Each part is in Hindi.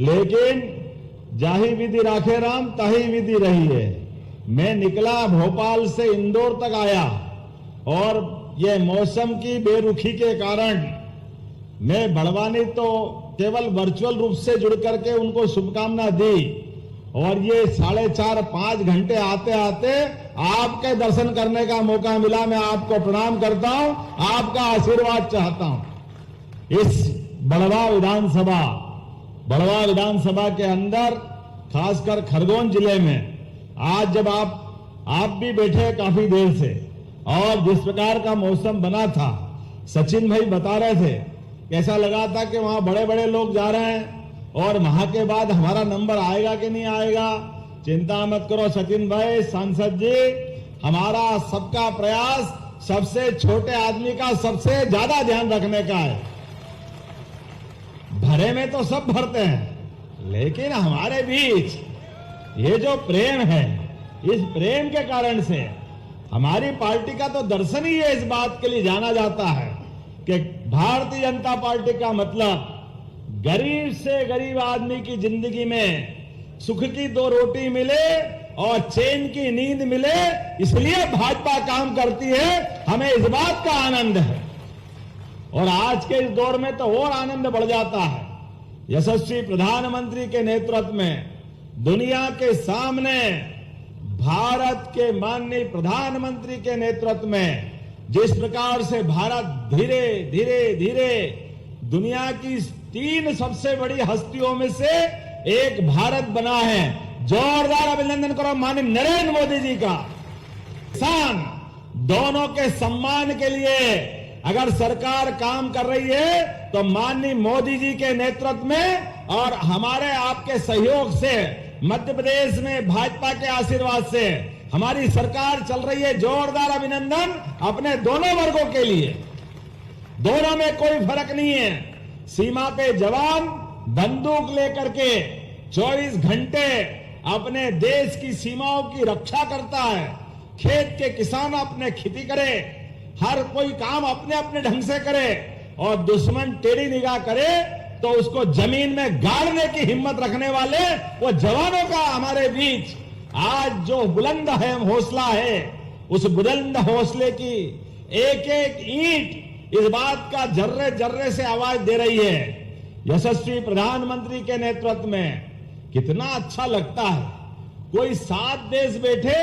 लेकिन जाही विधि राखे राम ताही विधि रही है। मैं निकला भोपाल से इंदौर तक आया और ये मौसम की बेरुखी के कारण मैं बड़वानी तो केवल वर्चुअल रूप से जुड़ करके उनको शुभकामना दी और ये 4.5-5 घंटे आते आते आपके दर्शन करने का मौका मिला। मैं आपको प्रणाम करता हूं, आपका आशीर्वाद चाहता हूं। इस बड़वा विधानसभा के अंदर खासकर खरगोन जिले में आज जब आप भी बैठे काफी देर से और जिस प्रकार का मौसम बना था, सचिन भाई बता रहे थे कैसा लगा था कि वहां बड़े बड़े लोग जा रहे हैं और वहां के बाद हमारा नंबर आएगा कि नहीं आएगा। चिंता मत करो सचिन भाई, सांसद जी, हमारा सबका प्रयास सबसे छोटे आदमी का सबसे ज्यादा ध्यान रखने का है। भरे में तो सब भरते हैं, लेकिन हमारे बीच ये जो प्रेम है, इस प्रेम के कारण से हमारी पार्टी का तो दर्शन ही है। इस बात के लिए जाना जाता है कि भारतीय जनता पार्टी का मतलब गरीब से गरीब आदमी की जिंदगी में सुख की 2 रोटी मिले और चैन की नींद मिले, इसलिए भाजपा काम करती है। हमें इस बात का आनंद है और आज के इस दौर में तो और आनंद बढ़ जाता है। यशस्वी प्रधानमंत्री के नेतृत्व में दुनिया के सामने भारत के माननीय प्रधानमंत्री के नेतृत्व में जिस प्रकार से भारत धीरे धीरे दुनिया की 3 सबसे बड़ी हस्तियों में से एक भारत बना है। जोरदार अभिनंदन करो माननीय नरेंद्र मोदी जी का। किसान दोनों के सम्मान के लिए अगर सरकार काम कर रही है तो माननीय मोदी जी के नेतृत्व में और हमारे आपके सहयोग से मध्य प्रदेश में भाजपा के आशीर्वाद से हमारी सरकार चल रही है। जोरदार अभिनंदन अपने दोनों वर्गों के लिए। दोनों में कोई फर्क नहीं है। सीमा पे जवान बंदूक लेकर के 24 घंटे अपने देश की सीमाओं की रक्षा करता है। खेत के किसान अपने खेती करे, हर कोई काम अपने अपने ढंग से करे और दुश्मन टेढ़ी निगाह करे तो उसको जमीन में गाड़ने की हिम्मत रखने वाले वो जवानों का हमारे बीच आज जो बुलंद है हौसला है, उस बुलंद हौसले की एक एक ईंट इस बात का जर्रे जर्रे से आवाज दे रही है। यशस्वी प्रधानमंत्री के नेतृत्व में कितना अच्छा लगता है। कोई 7 देश बैठे,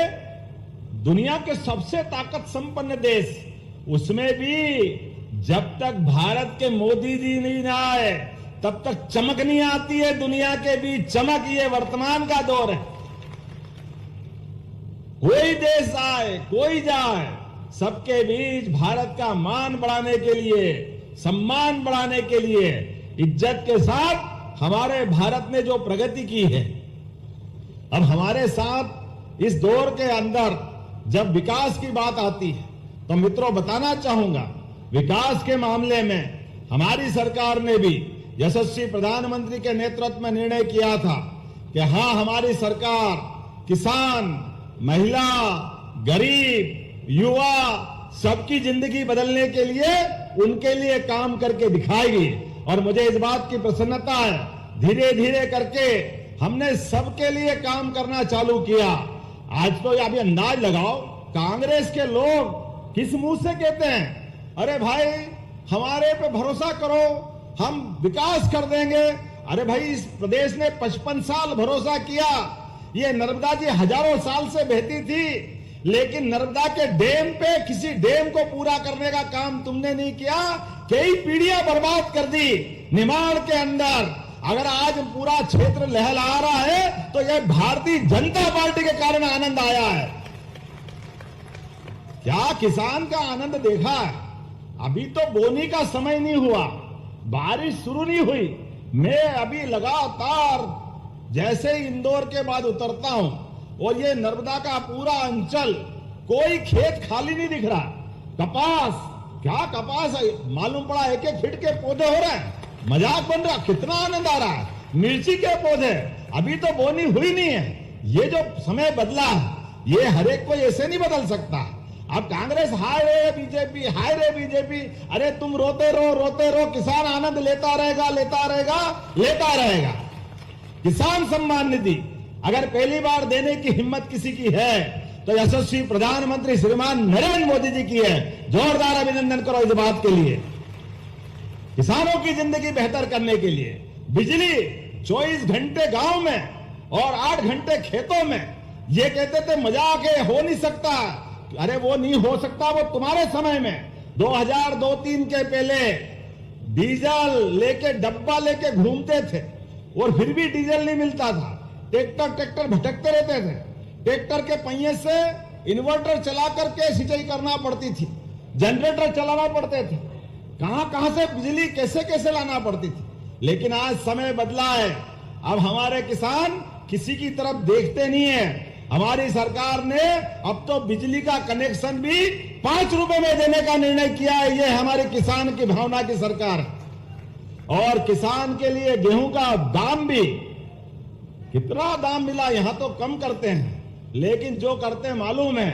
दुनिया के सबसे ताकत संपन्न देश, उसमें भी जब तक भारत के मोदी जी नहीं आए तब तक चमक नहीं आती है। दुनिया के बीच चमक ये वर्तमान का दौर है। कोई देश आए कोई जाए, सबके बीच भारत का मान बढ़ाने के लिए, सम्मान बढ़ाने के लिए, इज्जत के साथ हमारे भारत ने जो प्रगति की है, अब हमारे साथ इस दौर के अंदर जब विकास की बात आती है तो मित्रों बताना चाहूंगा, विकास के मामले में हमारी सरकार ने भी यशस्वी प्रधानमंत्री के नेतृत्व में निर्णय किया था कि हां, हमारी सरकार किसान, महिला, गरीब, युवा सबकी जिंदगी बदलने के लिए उनके लिए काम करके दिखाएगी। और मुझे इस बात की प्रसन्नता है, धीरे धीरे करके हमने सबके लिए काम करना चालू किया। आज तो अभी अंदाज लगाओ, कांग्रेस के लोग किस मुंह से कहते हैं, अरे भाई हमारे पे भरोसा करो, हम विकास कर देंगे। अरे भाई, इस प्रदेश ने 55 साल भरोसा किया। ये नर्मदा जी हजारों साल से बहती थी, लेकिन नर्मदा के डैम पे किसी डैम को पूरा करने का काम तुमने नहीं किया। कई पीढ़ियां बर्बाद कर दी निमाड़ के अंदर। अगर आज पूरा क्षेत्र लहलहा रहा है तो यह भारतीय जनता पार्टी के कारण आनंद आया है। क्या किसान का आनंद देखा है? अभी तो बोनी का समय नहीं हुआ, बारिश शुरू नहीं हुई। मैं अभी लगातार जैसे इंदौर के बाद उतरता हूं और ये नर्मदा का पूरा अंचल, कोई खेत खाली नहीं दिख रहा। कपास, क्या कपास है, मालूम पड़ा 1-1 फीट के पौधे हो रहे हैं। मजाक बन रहा, कितना आनंद आ रहा है। मिर्ची के पौधे, अभी तो बोनी हुई नहीं है। ये जो समय बदला है, ये हर एक को ऐसे नहीं बदल सकता। अब कांग्रेस हाय रे बीजेपी, हाय रे बीजेपी, अरे तुम रोते रहो, किसान आनंद लेता रहेगा, लेता रहेगा, लेता रहेगा। किसान सम्मान निधि अगर पहली बार देने की हिम्मत किसी की है तो यशस्वी प्रधानमंत्री श्रीमान नरेंद्र मोदी जी की है। जोरदार अभिनंदन करो इस बात के लिए। किसानों की जिंदगी बेहतर करने के लिए बिजली 24 घंटे गांव में और 8 घंटे खेतों में। ये कहते थे मजाक है, हो नहीं सकता। अरे वो नहीं हो सकता, वो तुम्हारे समय में 2002-3 के पहले डीजल लेके डब्बा लेके घूमते थे और फिर भी डीजल नहीं मिलता था। ट्रैक्टर भटकते रहते थे। ट्रैक्टर के पहिए से इन्वर्टर चला करके सिंचाई करना पड़ती थी, जनरेटर चलाना पड़ते थे, कहां से बिजली कैसे कैसे लाना पड़ती थी। लेकिन आज समय बदला है। अब हमारे किसान किसी की तरफ देखते नहीं है। हमारी सरकार ने अब तो बिजली का कनेक्शन भी 5 रुपए में देने का निर्णय किया है। ये हमारे किसान की भावना की सरकार है। और किसान के लिए गेहूं का दाम भी कितना दाम मिला, यहां तो कम करते हैं, लेकिन जो करते हैं मालूम है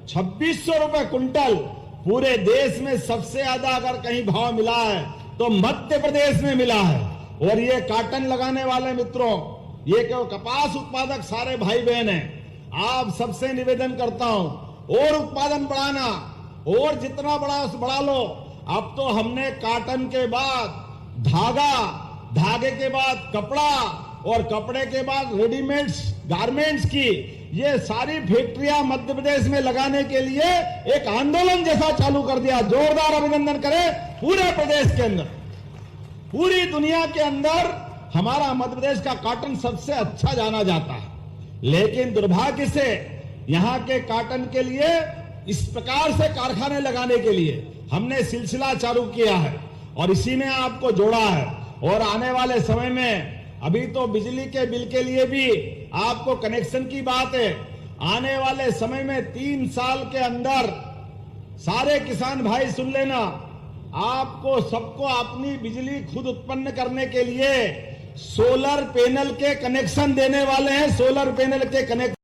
2600 रुपए क्विंटल। पूरे देश में सबसे ज्यादा अगर कहीं भाव मिला है तो मध्य प्रदेश में मिला है। और ये काटन लगाने वाले मित्रों, ये क्यों कपास उत्पादक सारे भाई बहन हैं, आप सबसे निवेदन करता हूं और उत्पादन बढ़ाना, और जितना बढ़ा लो। अब तो हमने काटन के बाद धागा, धागे के बाद कपड़ा और कपड़े के बाद रेडीमेड्स गारमेंट्स की ये सारी फैक्ट्रियां मध्य प्रदेश में लगाने के लिए एक आंदोलन जैसा चालू कर दिया। जोरदार अभिनंदन करें पूरे प्रदेश के अंदर। पूरी दुनिया के अंदर हमारा मध्य प्रदेश का कॉटन सबसे अच्छा जाना जाता है, लेकिन दुर्भाग्य से यहां के कॉटन के लिए इस प्रकार से कारखाने लगाने के लिए हमने सिलसिला चालू किया है और इसी में आपको जोड़ा है। और आने वाले समय में अभी तो बिजली के बिल के लिए भी आपको कनेक्शन की बात है। आने वाले समय में 3 साल के अंदर सारे किसान भाई सुन लेना, आपको सबको अपनी बिजली खुद उत्पन्न करने के लिए सोलर पैनल के कनेक्शन देने वाले हैं। सोलर पैनल के कनेक्शन